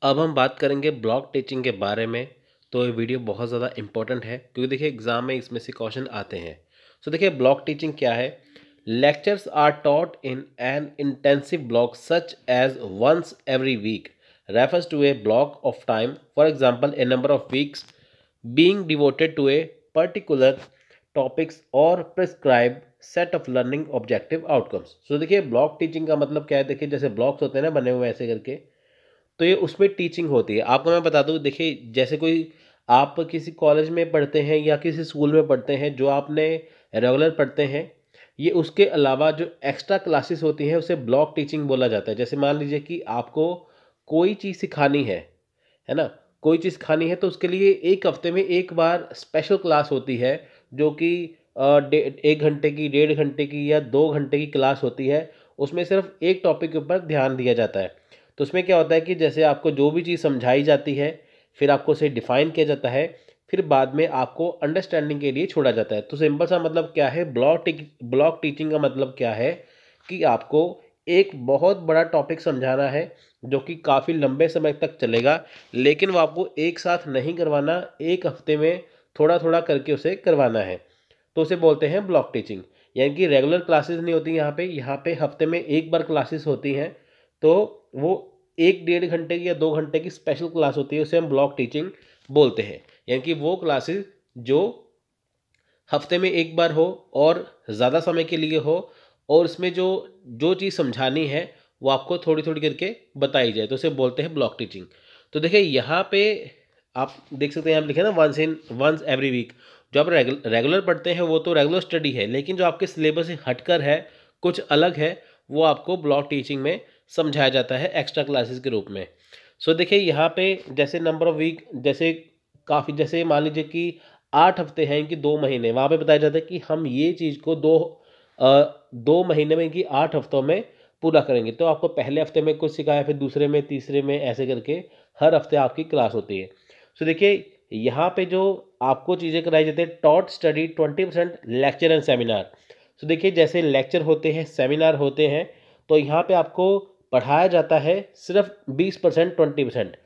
अब हम बात करेंगे ब्लॉक टीचिंग के बारे में। तो ये वीडियो बहुत ज़्यादा इंपॉर्टेंट है क्योंकि देखिए एग्जाम में इसमें से क्वेश्चन आते हैं। सो देखिए ब्लॉक टीचिंग क्या है। Lectures are taught in an intensive block such as once every week refers to a block of time, for example a number of weeks being devoted to a particular topics और prescribed set of learning objective outcomes। सो देखिए block teaching का मतलब क्या है। देखिए जैसे blocks होते हैं ना बने हुए ऐसे करके, तो ये उसमें टीचिंग होती है। आपको मैं बता दूं, देखिए जैसे कोई आप किसी कॉलेज में पढ़ते हैं या किसी स्कूल में पढ़ते हैं जो आपने रेगुलर पढ़ते हैं, ये उसके अलावा जो एक्स्ट्रा क्लासेस होती हैं उसे ब्लॉक टीचिंग बोला जाता है। जैसे मान लीजिए कि आपको कोई चीज़ सिखानी है ना, कोई चीज़ खानी है तो उसके लिए एक हफ्ते में एक बार स्पेशल क्लास होती है जो कि 1 घंटे की, 1.5 घंटे की या 2 घंटे की क्लास होती है। उसमें सिर्फ एक टॉपिक के ऊपर ध्यान दिया जाता है। तो उसमें क्या होता है कि जैसे आपको जो भी चीज़ समझाई जाती है, फिर आपको उसे डिफ़ाइन किया जाता है, फिर बाद में आपको अंडरस्टैंडिंग के लिए छोड़ा जाता है। तो सिंपल सा मतलब क्या है, ब्लॉक टीचिंग का मतलब क्या है कि आपको एक बहुत बड़ा टॉपिक समझाना है जो कि काफ़ी लंबे समय तक चलेगा, लेकिन वो आपको एक साथ नहीं करवाना, एक हफ्ते में थोड़ा थोड़ा करके उसे करवाना है। तो उसे बोलते हैं ब्लॉक टीचिंग। यानी कि रेगुलर क्लासेस नहीं होती यहाँ पे हफ्ते में एक बार क्लासेस होती हैं। तो वो 1 1.5 घंटे की या 2 घंटे की स्पेशल क्लास होती है, उसे हम ब्लॉक टीचिंग बोलते हैं। यानी कि वो क्लासेस जो हफ्ते में एक बार हो और ज़्यादा समय के लिए हो, और उसमें जो जो चीज़ समझानी है वो आपको थोड़ी थोड़ी करके बताई जाए, तो उसे बोलते हैं ब्लॉक टीचिंग। तो देखिए यहाँ पे आप देख सकते हैं, आप लिखे ना वंस एवरी वीक। जो आप रेगुलर पढ़ते हैं वो तो रेगुलर स्टडी है, लेकिन जो आपके सिलेबस से हटकर है, कुछ अलग है, वो आपको ब्लॉक टीचिंग में समझाया जाता है एक्स्ट्रा क्लासेस के रूप में। सो देखिए यहाँ पे जैसे नंबर ऑफ वीक, जैसे काफ़ी, जैसे मान लीजिए कि 8 हफ्ते हैं इनकी, 2 महीने, वहाँ पे बताया जाता है कि हम ये चीज़ को 2 महीने में, इनकी 8 हफ्तों में पूरा करेंगे। तो आपको पहले हफ्ते में कुछ सिखाया, फिर दूसरे में, तीसरे में, ऐसे करके हर हफ्ते आपकी क्लास होती है। सो देखिए यहाँ पे जो आपको चीज़ें कराई जाती है, taught study 20% lecture and seminar. So देखिए जैसे लेक्चर होते हैं, सेमिनार होते हैं, तो यहाँ पे आपको पढ़ाया जाता है सिर्फ 20%, 20%।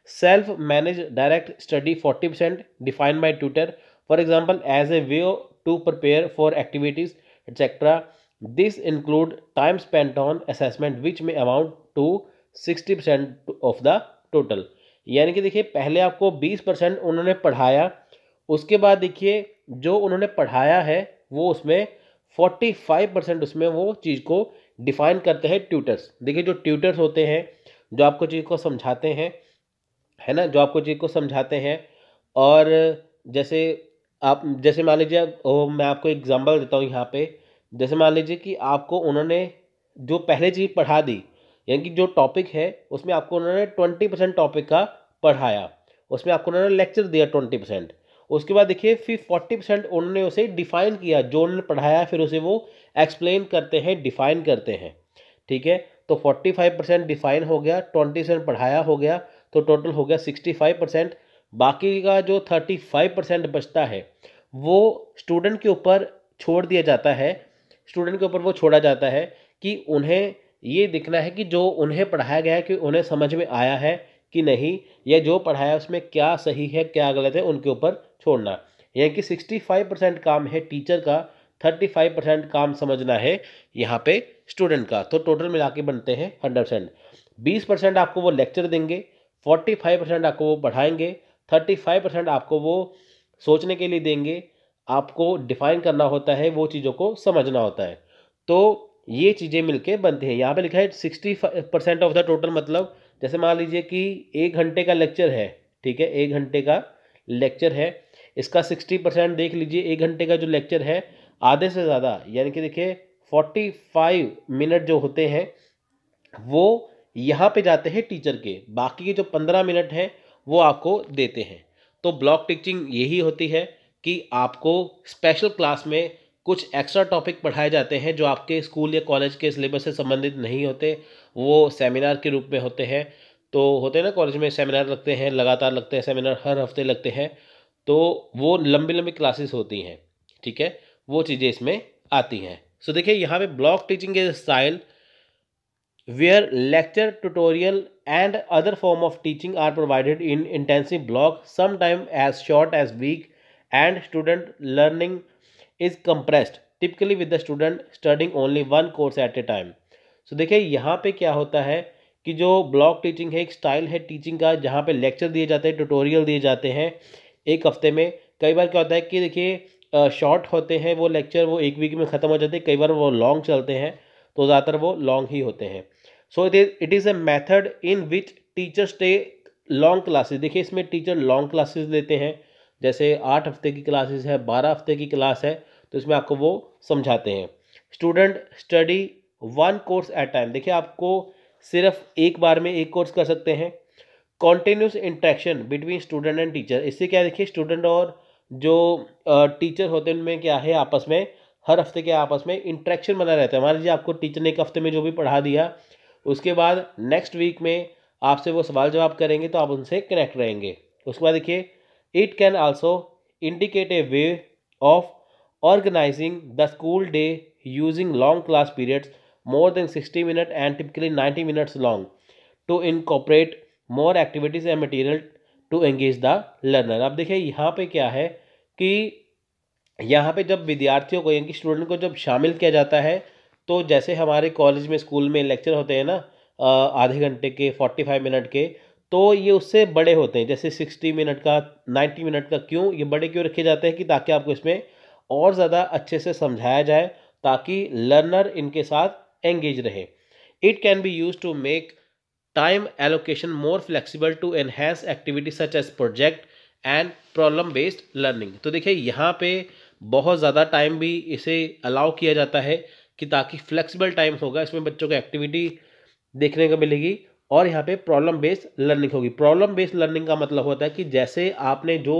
Self manage direct study 40% defined by tutor, for example as a way to prepare for activities etcetera. This include time spent on assessment which में amount to 60% of the total. यानी कि देखिए पहले आपको 20% उन्होंने पढ़ाया, उसके बाद देखिए जो उन्होंने पढ़ाया है वो उसमें 45% उसमें वो चीज़ को डिफाइन करते हैं ट्यूटर्स। देखिए जो ट्यूटर्स होते हैं, जो आपको चीज़ को समझाते हैं, है ना, जो आपको चीज़ को समझाते हैं। और जैसे आप, जैसे मान लीजिए मैं आपको एग्जांपल देता हूँ यहाँ पे। जैसे मान लीजिए कि आपको उन्होंने जो पहले चीज़ पढ़ा दी, यानी कि जो टॉपिक है उसमें आपको उन्होंने 20% टॉपिक का पढ़ाया, उसमें आपको उन्होंने लेक्चर दिया 20%। उसके बाद देखिए फिर 40% उन्होंने उसे डिफ़ाइन किया, जो उन्होंने पढ़ाया फिर उसे वो एक्सप्लेन करते हैं, डिफ़ाइन करते हैं। ठीक है, तो 45% डिफ़ाइन हो गया, 20% पढ़ाया हो गया, तो टोटल हो गया 65%। बाकी का जो 35% बचता है वो स्टूडेंट के ऊपर छोड़ दिया जाता है। स्टूडेंट के ऊपर वो छोड़ा जाता है कि उन्हें ये देखना है कि जो उन्हें पढ़ाया गया है कि उन्हें समझ में आया है कि नहीं, या जो पढ़ाया उसमें क्या सही है क्या गलत है, उनके ऊपर छोड़ना। यानी कि 65% काम है टीचर का, 35% काम समझना है यहाँ पे स्टूडेंट का। तो टोटल मिला के बनते हैं 100%। 20% आपको वो लेक्चर देंगे, 45% आपको वो पढ़ाएंगे, 35% आपको वो सोचने के लिए देंगे। आपको डिफाइन करना होता है, वो चीज़ों को समझना होता है। तो ये चीज़ें मिलके बनती हैं। यहाँ पे लिखा है 60% ऑफ द टोटल, मतलब जैसे मान लीजिए कि 1 घंटे का लेक्चर है, ठीक है, 1 घंटे का लेक्चर है, इसका 60% देख लीजिए। 1 घंटे का जो लेक्चर है, आधे से ज़्यादा यानी कि देखिए 45 मिनट जो होते हैं वो यहाँ पे जाते हैं टीचर के, बाकी के जो 15 मिनट हैं वो आपको देते हैं। तो ब्लॉक टीचिंग यही होती है कि आपको स्पेशल क्लास में कुछ एक्स्ट्रा टॉपिक पढ़ाए जाते हैं जो आपके स्कूल या कॉलेज के सिलेबस से संबंधित नहीं होते, वो सेमिनार के रूप में होते हैं। तो होते हैं ना कॉलेज में सेमिनार लगते हैं, लगातार लगते हैं सेमिनार, हर हफ्ते लगते हैं, तो वो लंबी लंबी क्लासेस होती हैं। ठीक है, वो चीज़ें इसमें आती हैं। सो देखिए यहाँ पे ब्लॉक टीचिंग के style where lecture, tutorial, and other form of teaching are provided in intensive block, sometimes as short as week, and student learning is compressed, typically with the student studying only one course at a time. So देखिए यहाँ पे क्या होता है कि जो block teaching है एक स्टाइल है टीचिंग का, जहाँ पे लेक्चर दिए जाते हैं, ट्यूटोरियल दिए जाते हैं एक हफ्ते में। कई बार क्या होता है कि देखिए शॉर्ट होते हैं वो लेक्चर, वो एक वीक में ख़त्म हो जाते हैं, कई बार वो लॉन्ग चलते हैं, तो ज़्यादातर वो लॉन्ग ही होते हैं। So it is a method in which teachers टे लॉन्ग क्लासेस। देखिए इसमें टीचर लॉन्ग क्लासेस लेते हैं, जैसे 8 हफ्ते की क्लासेस है, 12 हफ्ते की क्लास है, तो इसमें आपको वो समझाते हैं। Student study one course at time. देखिए आपको सिर्फ एक बार में एक कोर्स कर सकते हैं। Continuous interaction between student and teacher. इससे क्या है, देखिए स्टूडेंट और जो टीचर होते हैं उनमें क्या है, आपस में हर हफ्ते के आपस में इंटरेक्शन बना रहता है। मान लीजिए आपको टीचर ने एक हफ्ते में जो भी पढ़ा दिया, उसके बाद नेक्स्ट वीक में आपसे वो सवाल जवाब करेंगे, तो आप उनसे कनेक्ट रहेंगे। उसके बाद देखिए it can also indicate a way of organizing the school day using long class periods more than 60 minutes and typically 90 minutes long to incorporate more activities and material to engage the learner। अब देखिए यहाँ पे क्या है कि यहाँ पे जब विद्यार्थियों को यानी कि स्टूडेंट को जब शामिल किया जाता है, तो जैसे हमारे कॉलेज में स्कूल में लेक्चर होते हैं ना आधे घंटे के 45 मिनट के, तो ये उससे बड़े होते हैं, जैसे 60 मिनट का 90 मिनट का। क्यों ये बड़े क्यों रखे जाते हैं कि ताकि आपको इसमें और ज़्यादा अच्छे से समझाया जाए, ताकि लर्नर इनके साथ एंगेज रहे। It can be use to make time allocation more flexible to enhance activity such as project and problem based learning. तो देखिए यहाँ पे बहुत ज़्यादा टाइम भी इसे अलाउ किया जाता है कि ताकि फ्लेक्सिबल टाइम होगा, इसमें बच्चों को एक्टिविटी देखने को मिलेगी और यहाँ पे प्रॉब्लम बेस्ड लर्निंग होगी। प्रॉब्लम बेस्ड लर्निंग का मतलब होता है कि जैसे आपने जो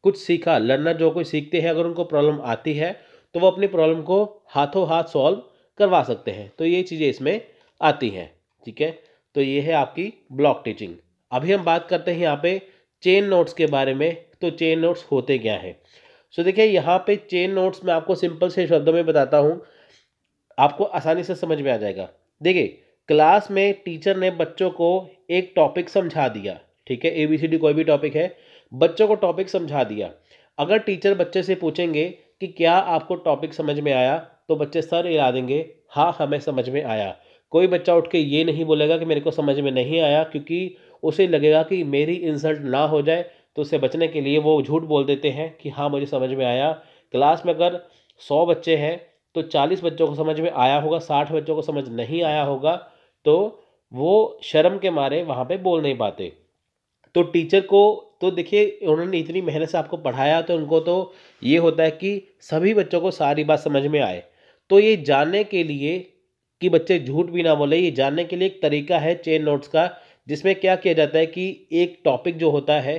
कुछ सीखा, लर्नर जो कुछ सीखते हैं, अगर उनको प्रॉब्लम आती है तो वो अपनी प्रॉब्लम को हाथों हाथ सॉल्व करवा सकते हैं। तो ये चीज़ें इसमें आती हैं, ठीक है। तो ये है आपकी ब्लॉक टीचिंग। अभी हम बात करते हैं यहाँ पे चेन नोट्स के बारे में। तो चेन नोट्स होते क्या हैं? सो देखिए यहाँ पे चेन नोट्स मैं आपको सिंपल से शब्दों में बताता हूँ, आपको आसानी से समझ में आ जाएगा। देखिए क्लास में टीचर ने बच्चों को एक टॉपिक समझा दिया, ठीक है, ABCD कोई भी टॉपिक है, बच्चों को टॉपिक समझा दिया। अगर टीचर बच्चे से पूछेंगे कि क्या आपको टॉपिक समझ में आया, तो बच्चे सर हिला देंगे, हाँ हमें समझ में आया। कोई बच्चा उठ के ये नहीं बोलेगा कि मेरे को समझ में नहीं आया, क्योंकि उसे लगेगा कि मेरी इंसल्ट ना हो जाए, तो उससे बचने के लिए वो झूठ बोल देते हैं कि हाँ मुझे समझ में आया। क्लास में अगर 100 बच्चे हैं तो 40 बच्चों को समझ में आया होगा, 60 बच्चों को समझ नहीं आया होगा, तो वो शर्म के मारे वहाँ पे बोल नहीं पाते। तो टीचर को तो देखिए उन्होंने इतनी मेहनत से आपको पढ़ाया, तो उनको तो ये होता है कि सभी बच्चों को सारी बात समझ में आए। तो ये जानने के लिए कि बच्चे झूठ भी ना बोले, ये जानने के लिए एक तरीका है चेन नोट्स का, जिसमें क्या किया जाता है कि एक टॉपिक जो होता है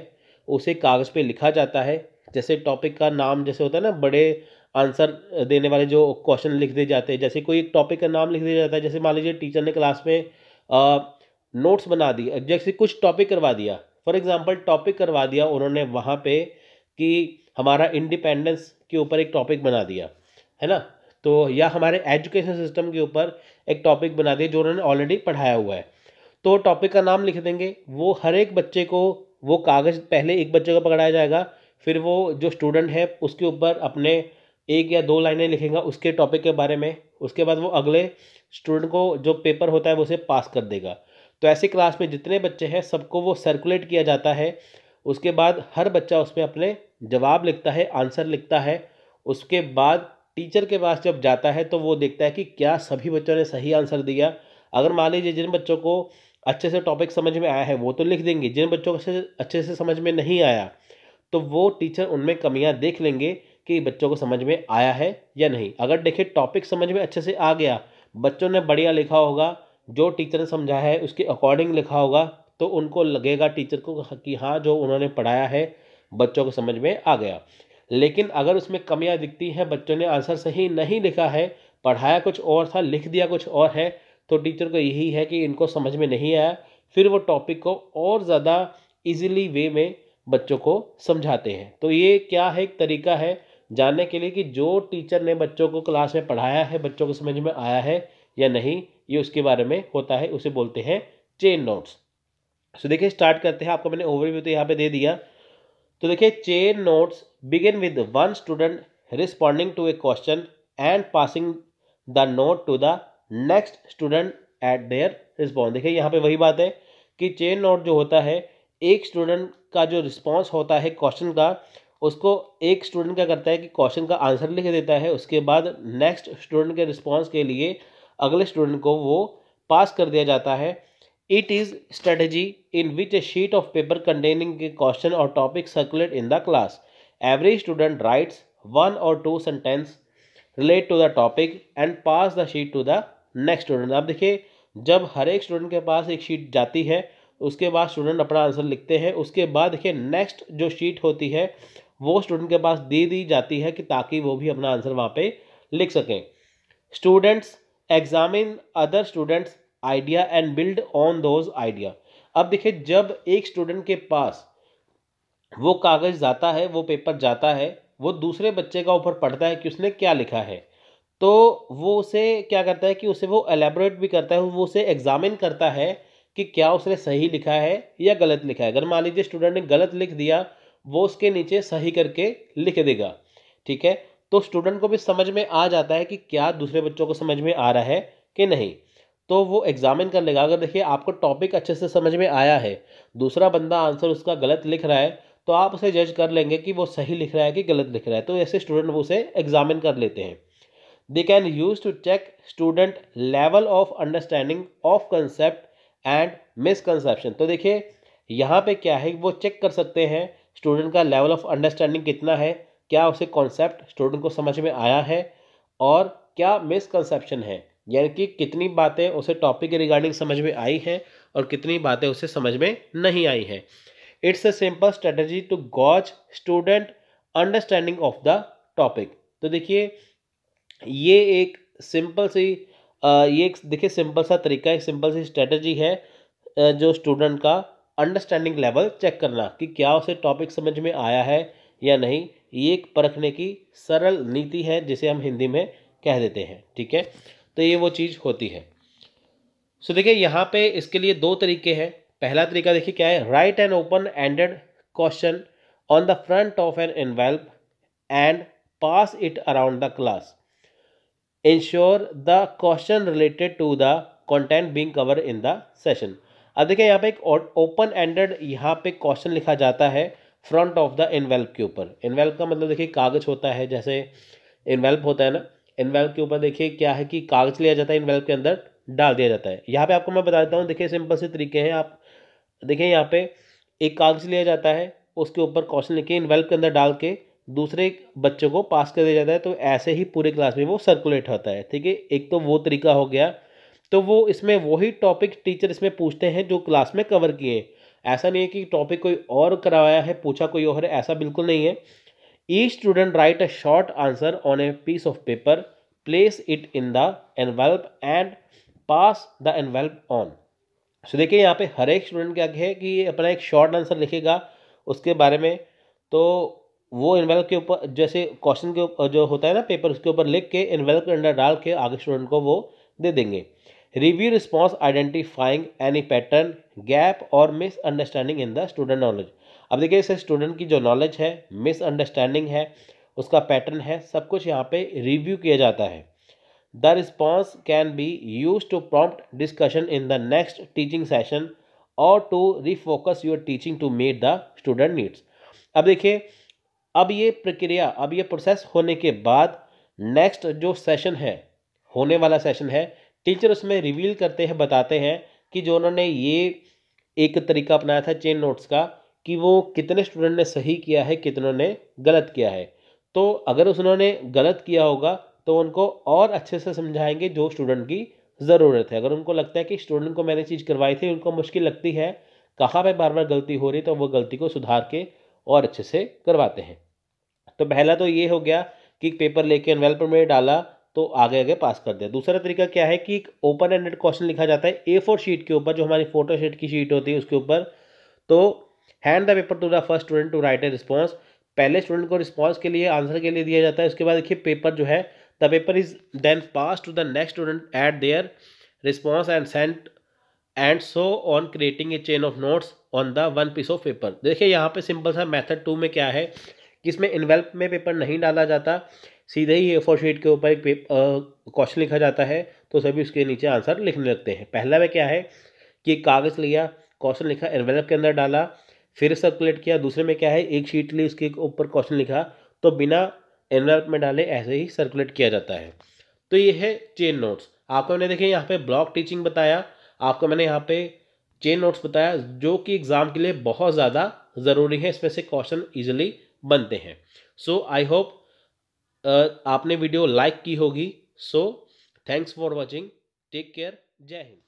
उसे कागज़ पे लिखा जाता है। जैसे टॉपिक का नाम जैसे होता है ना, बड़े आंसर देने वाले जो क्वेश्चन लिख दिए जाते हैं, जैसे कोई एक टॉपिक का नाम लिख दिया जाता है। जैसे मान लीजिए टीचर ने क्लास में नोट्स बना दिए, जैसे कुछ टॉपिक करवा दिया, फॉर एग्जांपल टॉपिक करवा दिया उन्होंने वहाँ पे कि हमारा इंडिपेंडेंस के ऊपर एक टॉपिक बना दिया है ना, तो या हमारे एजुकेशन सिस्टम के ऊपर एक टॉपिक बना दिया जो उन्होंने ऑलरेडी पढ़ाया हुआ है, तो टॉपिक का नाम लिख देंगे। वो हर एक बच्चे को वो कागज़ पहले एक बच्चे को पकड़ाया जाएगा, फिर वो जो स्टूडेंट है उसके ऊपर अपने 1 या 2 लाइनें लिखेगा उसके टॉपिक के बारे में। उसके बाद वो अगले स्टूडेंट को जो पेपर होता है वो उसे पास कर देगा। तो ऐसी क्लास में जितने बच्चे हैं सबको वो सर्कुलेट किया जाता है। उसके बाद हर बच्चा उसमें अपने जवाब लिखता है, आंसर लिखता है। उसके बाद टीचर के पास जब जाता है तो वो देखता है कि क्या सभी बच्चों ने सही आंसर दिया। अगर मान लीजिए जिन बच्चों को अच्छे से टॉपिक समझ में आया है वो तो लिख देंगे, जिन बच्चों को अच्छे से समझ में नहीं आया तो वो टीचर उनमें कमियां देख लेंगे कि बच्चों को समझ में आया है या नहीं। अगर देखिए टॉपिक समझ में अच्छे से आ गया, बच्चों ने बढ़िया लिखा होगा, जो टीचर ने समझाया है उसके अकॉर्डिंग लिखा होगा, तो उनको लगेगा टीचर को कि हाँ जो उन्होंने पढ़ाया है बच्चों को समझ में आ गया। लेकिन अगर उसमें कमियां दिखती हैं, बच्चों ने आंसर सही नहीं लिखा है, पढ़ाया कुछ और था लिख दिया कुछ और है, तो टीचर को यही है कि इनको समझ में नहीं आया, फिर वो टॉपिक को और ज़्यादा इजीली वे में बच्चों को समझाते हैं। तो ये क्या है, एक तरीका है जानने के लिए कि जो टीचर ने बच्चों को क्लास में पढ़ाया है बच्चों को समझ में आया है या नहीं, ये उसके बारे में होता है, उसे बोलते हैं चेन नोट्स। सो देखिए स्टार्ट करते हैं। आपको मैंने ओवरव्यू तो यहाँ पे दे दिया। तो देखिए chain notes begin with one student responding to a question and passing the note to the next student eight their response. देखिए यहाँ पे वही बात है कि चेन नोट जो होता है, एक स्टूडेंट का जो रिस्पॉन्स होता है क्वेश्चन का, उसको एक स्टूडेंट क्या करता है कि क्वेश्चन का आंसर लिख देता है, उसके बाद नेक्स्ट स्टूडेंट के रिस्पॉन्स के लिए अगले स्टूडेंट को वो पास कर दिया जाता है। It is strategy in which a sheet of paper containing a question or topic circulate in the class. Every student writes one or two sentence relate to the topic and pass the sheet to the next student. आप देखिए जब हर एक student के पास एक sheet जाती है, उसके बाद स्टूडेंट अपना आंसर लिखते हैं, उसके बाद देखिए नेक्स्ट जो शीट होती है वो स्टूडेंट के पास दे दी जाती है कि ताकि वो भी अपना आंसर वहाँ पे लिख सकें। Students examine other students idea and build on those idea. अब देखिए जब एक स्टूडेंट के पास वो कागज़ जाता है, वो पेपर जाता है, वो दूसरे बच्चे का ऊपर पढ़ता है कि उसने क्या लिखा है, तो वो उसे क्या करता है कि उसे वो एलेबोरेट भी करता है, वो उसे एग्जामिन करता है कि क्या उसने सही लिखा है या गलत लिखा है। अगर मान लीजिए स्टूडेंट ने गलत लिख दिया, वो उसके नीचे सही करके लिख देगा, ठीक है। तो स्टूडेंट को भी समझ में आ जाता है कि क्या दूसरे बच्चों को समझ में आ रहा है कि नहीं, तो वो एग्जामिन कर लेगा। अगर देखिए आपको टॉपिक अच्छे से समझ में आया है, दूसरा बंदा आंसर उसका गलत लिख रहा है, तो आप उसे जज कर लेंगे कि वो सही लिख रहा है कि गलत लिख रहा है। तो ऐसे स्टूडेंट वो उसे एग्जामिन कर लेते हैं। They can use to check student level of understanding of concept and misconception. तो देखिए यहाँ पे क्या है, वो चेक कर सकते हैं स्टूडेंट का लेवल ऑफ अंडरस्टैंडिंग कितना है, क्या उसे कॉन्सेप्ट स्टूडेंट को समझ में आया है, और क्या मिसकंसेप्शन है, यानी कि कितनी बातें उसे टॉपिक के रिगार्डिंग समझ में आई हैं और कितनी बातें उसे समझ में नहीं आई हैं। It's a simple strategy to gauge student understanding of the topic. तो देखिए ये एक सिंपल सी ये एक देखिए सिंपल सा तरीका, एक सिंपल सी स्ट्रेटजी है जो स्टूडेंट का अंडरस्टैंडिंग लेवल चेक करना कि क्या उसे टॉपिक समझ में आया है या नहीं, ये एक परखने की सरल नीति है जिसे हम हिंदी में कह देते हैं, ठीक है। तो ये वो चीज़ होती है। सो देखिए यहाँ पे इसके लिए दो तरीके हैं। पहला तरीका देखिए क्या है, write an open ended question on the front of an envelope and pass it around the class. Ensure the question related to the content being cover in the session. अब देखिए यहाँ पे एक ओपन एंडेड यहाँ पे question लिखा जाता है फ्रंट ऑफ द एनवेल्प के ऊपर। एनवेल्प का मतलब देखिए कागज होता है, जैसे एनवेल्प होता है ना, एनवेल्प के ऊपर देखिए क्या है कि कागज लिया जाता है, एनवेल्प के अंदर डाल दिया जाता है। यहाँ पे आपको मैं बता देता हूँ, देखिए सिंपल से तरीके हैं। आप देखिए यहाँ पे एक कागज लिया जाता है, उसके ऊपर क्वेश्चन लिख के एनवेल्प के अंदर डाल के दूसरे बच्चों को पास कर दिया जाता है, तो ऐसे ही पूरे क्लास में वो सर्कुलेट होता है, ठीक है। एक तो वो तरीका हो गया। तो वो इसमें वही टॉपिक टीचर इसमें पूछते हैं जो क्लास में कवर किए। ऐसा नहीं है कि टॉपिक कोई और करवाया है, पूछा कोई और है, ऐसा बिल्कुल नहीं है। Each student write a short answer on a piece of paper, place it in the envelope and pass the envelope on. So देखिए यहाँ पे हर एक स्टूडेंट क्या है कि ये अपना एक शॉर्ट आंसर लिखेगा उसके बारे में, तो वो एनवेल्प के ऊपर जैसे क्वेश्चन के ऊपर जो होता है ना पेपर, उसके ऊपर लिख के एनवेल्प के अंदर डाल के आगे स्टूडेंट को वो दे देंगे। Review response identifying any pattern gap or misunderstanding in the student knowledge. अब देखिए इसे स्टूडेंट की जो नॉलेज है, मिसअंडरस्टैंडिंग है, उसका पैटर्न है, सब कुछ यहाँ पे रिव्यू किया जाता है। The response can be use to prompt discussion in the next teaching session और to refocus your teaching to meet the student needs. अब देखिए अब ये प्रक्रिया, अब ये प्रोसेस होने के बाद नेक्स्ट जो सेशन है, होने वाला सेशन है, टीचर उसमें रिवील करते हैं, बताते हैं कि जो उन्होंने ये एक तरीका अपनाया था चेन नोट्स का, कि वो कितने स्टूडेंट ने सही किया है, कितनों ने गलत किया है। तो अगर उन्होंने गलत किया होगा तो उनको और अच्छे से समझाएंगे जो स्टूडेंट की ज़रूरत है। अगर उनको लगता है कि स्टूडेंट को मैंने चीज़ करवाई थी, उनको मुश्किल लगती है, कहाँ पे बार बार गलती हो रही, तो वो गलती को सुधार के और अच्छे से करवाते हैं। तो पहला तो ये हो गया कि पेपर लेके एनवेल्पर में डाला तो आगे आगे पास कर दिया। दूसरा तरीका क्या है कि एक ओपन एंडेड क्वेश्चन लिखा जाता है A4 शीट के ऊपर, जो हमारी फोटो शीट की शीट होती है उसके ऊपर। तो hand the paper to the first student to write a response. पहले स्टूडेंट को रिस्पॉन्स के लिए, आंसर के लिए दिया जाता है। उसके बाद देखिए पेपर जो है, the paper is then pass to the next student eight their response and send and so on creating a chain of notes on the one piece of paper. देखिए यहाँ पे सिंपल सा मेथड 2 में क्या है कि इसमें इन्वेल्प में पेपर नहीं डाला जाता, सीधे ही A4 शीट के ऊपर एक क्वेश्चन लिखा जाता है, तो सभी उसके नीचे आंसर लिखने लगते हैं। पहला में क्या है कि कागज़ लिया, क्वेश्चन लिखा, एनवेलप के अंदर डाला, फिर सर्कुलेट किया। दूसरे में क्या है, एक शीट ली, उसके ऊपर क्वेश्चन लिखा, तो बिना एनवेलप में डाले ऐसे ही सर्कुलेट किया जाता है। तो ये है चेन नोट्स। आपको मैंने देखिए यहाँ पे ब्लॉक टीचिंग बताया, आपको मैंने यहाँ पे चेन नोट्स बताया, जो कि एग्ज़ाम के लिए बहुत ज़्यादा ज़रूरी है, इसमें से क्वेश्चन ईजिली बनते हैं। सो आई होप आपने वीडियो लाइक की होगी। So thanks for watching, take care, जय हिंद।